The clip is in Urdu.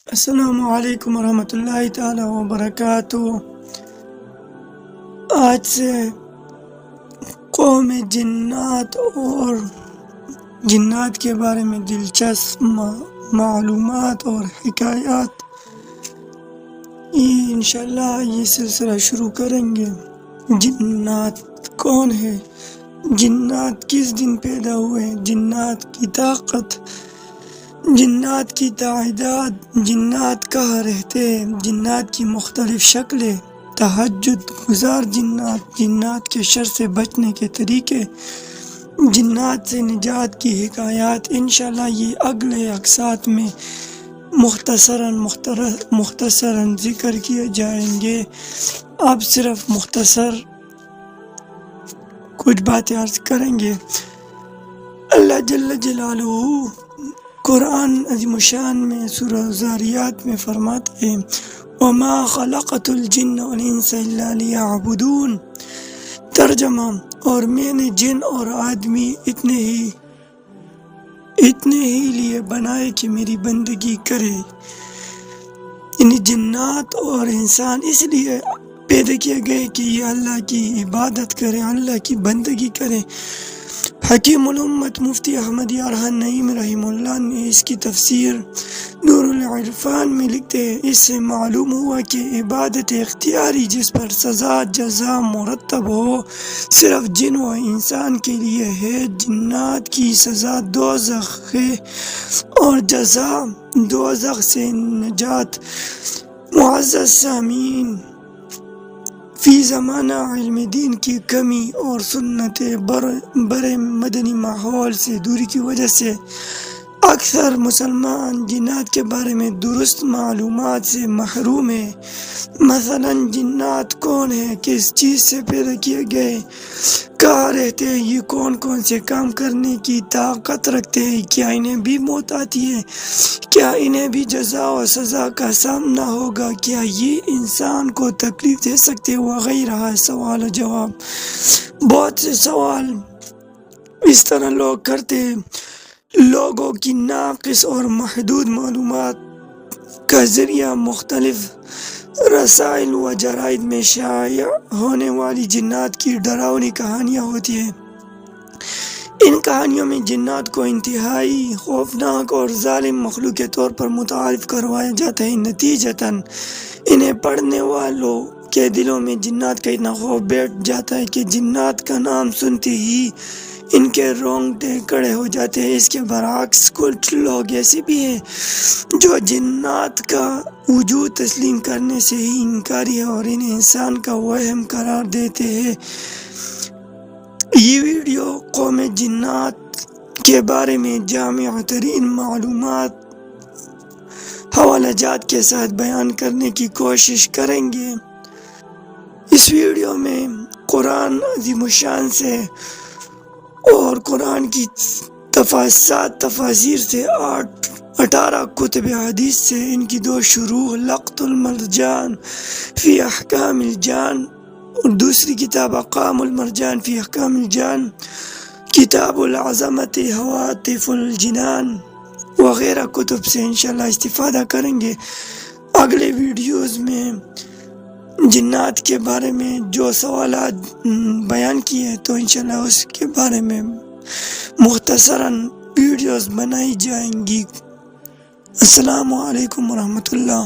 السلام علیکم ورحمۃ اللہ تعالی وبرکاتہ۔ آج سے قوم جنات اور جنات کے بارے میں دلچسپ معلومات اور حکایات انشاءاللہ یہ سلسلہ شروع کریں گے۔ جنات کون ہے؟ جنات کس دن پیدا ہوئے؟ جنات کی طاقت، جنات کی تعداد، جنات کہاں رہتے ہیں، جنات کی مختلف شکلیں، تہجد گزار جنات، جنات کے شر سے بچنے کے طریقے، جنات سے نجات کی حکایات انشاءاللہ یہ اگلے اقساط میں مختصراً ذکر کیے جائیں گے۔ اب صرف مختصر کچھ باتیں عرض کریں گے۔ اللہ جل جلالہ قرآن عظیم الشان میں سورہ ذاریات میں فرماتے ہیں وَمَا خَلَقَتُ الْجِنَّ وَالْإِنسَ إِلَّا لِيَعْبُدُونَ۔ ترجمہ، اور میں نے جن اور آدمی اتنے ہی لیے بنائے کہ میری بندگی کرے۔ یعنی جنات اور انسان اس لیے پیدا کیے گئے کہ یہ اللہ کی عبادت کرے، اللہ کی بندگی کرے۔ حکیم الامت مفتی احمد یارحان نعیم رحمہ اللہ نے اس کی تفسیر نور العرفان میں لکھتے ہیں، اس سے معلوم ہوا کہ عبادت اختیاری جس پر سزا جزا مرتب ہو صرف جن و انسان کے لیے ہے۔ جنات کی سزا دوزخ ہے اور جزا دوزخ سے نجات۔ معزز سامعین، فی زمانہ علم دین کی کمی اور سنت برے مدنی ماحول سے دوری کی وجہ سے اکثر مسلمان جنات کے بارے میں درست معلومات سے محروم ہیں۔ مثلا جنات کون ہیں، کس چیز سے پیدا کیے گئے، کہاں رہتے ہیں، یہ کون کون سے کام کرنے کی طاقت رکھتے ہیں، کیا انہیں بھی موت آتی ہے، کیا انہیں بھی جزا و سزا کا سامنا ہوگا، کیا یہ انسان کو تکلیف دے سکتے، وغیرہ سوال و جواب۔ بہت سے سوال اس طرح لوگ کرتے ہیں۔ لوگوں کی ناقص اور محدود معلومات کا ذریعہ مختلف رسائل و جرائد میں شائع ہونے والی جنات کی ڈراؤنی کہانیاں ہوتی ہیں۔ ان کہانیوں میں جنات کو انتہائی خوفناک اور ظالم مخلوق کے طور پر متعارف کروایا جاتا ہے۔ نتیجتاً انہیں پڑھنے والوں کے دلوں میں جنات کا اتنا خوف بیٹھ جاتا ہے کہ جنات کا نام سنتے ہی ان کے رونگٹے کھڑے ہو جاتے ہیں۔ اس کے برعکس کچھ لوگ ایسے بھی ہیں جو جنات کا وجود تسلیم کرنے سے ہی انکاری ہے اور انہیں انسان کا وہم قرار دیتے ہیں۔ یہ ویڈیو قوم جنات کے بارے میں جامع ترین معلومات حوالہ جات کے ساتھ بیان کرنے کی کوشش کریں گے۔ اس ویڈیو میں قرآن عظیم الشان سے اور قرآن کی 7 تفاسیر سے 18 کتب حدیث سے ان کی 2 شروح، لقط المرجان فی احکام الجان اور دوسری کتاب اقام المرجان فی احکام الجان، کتاب العظمت حواتف الجنان وغیرہ کتب سے انشاءاللہ استفادہ کریں گے۔ اگلے ویڈیوز میں جنات کے بارے میں جو سوالات بیان کیے تو انشاءاللہ اس کے بارے میں مختصراً ویڈیوز بنائی جائیں گی۔ السلام علیکم ورحمۃ اللہ۔